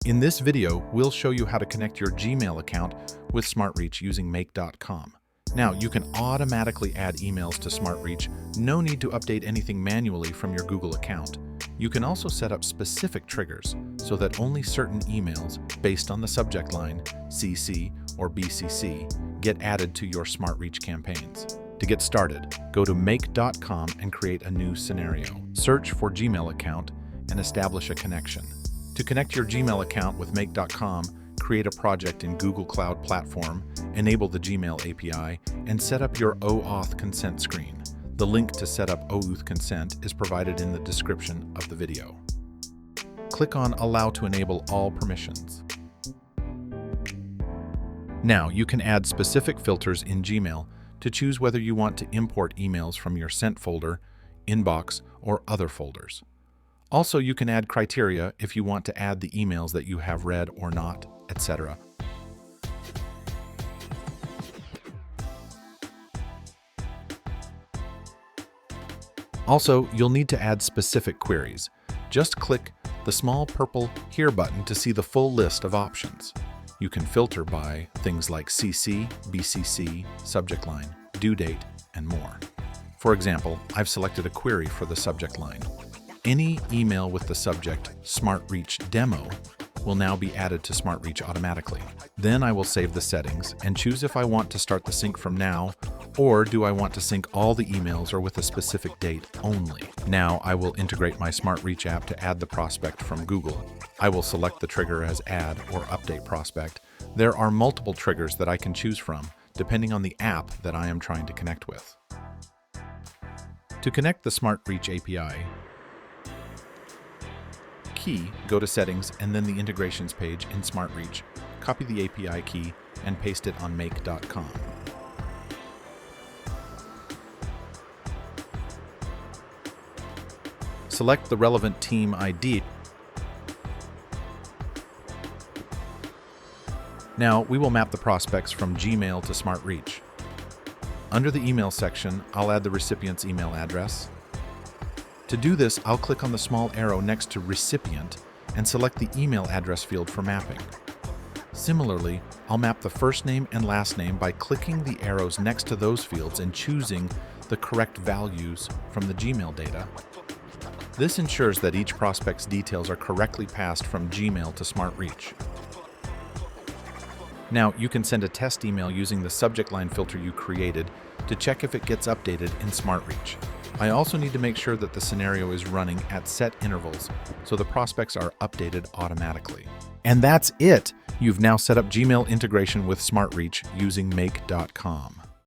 In this video, we'll show you how to connect your Gmail account with SmartReach using make.com. Now, you can automatically add emails to SmartReach. No need to update anything manually from your Google account. You can also set up specific triggers so that only certain emails based on the subject line, CC or BCC, get added to your SmartReach campaigns. To get started, go to make.com and create a new scenario. Search for Gmail account and establish a connection. To connect your Gmail account with make.com, create a project in Google Cloud Platform, enable the Gmail API, and set up your Oauth consent screen. The link to set up Oauth consent is provided in the description of the video. Click on Allow to enable all permissions. Now you can add specific filters in Gmail to choose whether you want to import emails from your Sent folder, Inbox, or other folders. Also, you can add criteria if you want to add the emails that you have read or not, etc. Also, you'll need to add specific queries. Just click the small purple Here button to see the full list of options. You can filter by things like CC, BCC, subject line, due date, and more. For example, I've selected a query for the subject line. Any email with the subject SmartReach Demo will now be added to SmartReach automatically. Then I will save the settings and choose if I want to start the sync from now, or do I want to sync all the emails or with a specific date only. Now I will integrate my SmartReach app to add the prospect from Google. I will select the trigger as Add or Update Prospect. There are multiple triggers that I can choose from, depending on the app that I am trying to connect with. To connect the SmartReach API, go to Settings and then the Integrations page in SmartReach. Copy the API key and paste it on make.com. Select the relevant team ID. Now we will map the prospects from Gmail to SmartReach. Under the email section, I'll add the recipient's email address. To do this, I'll click on the small arrow next to Recipient and select the email address field for mapping. Similarly, I'll map the first name and last name by clicking the arrows next to those fields and choosing the correct values from the Gmail data. This ensures that each prospect's details are correctly passed from Gmail to SmartReach. Now, you can send a test email using the subject line filter you created to check if it gets updated in SmartReach. I also need to make sure that the scenario is running at set intervals so the prospects are updated automatically. And that's it! You've now set up Gmail integration with SmartReach using make.com.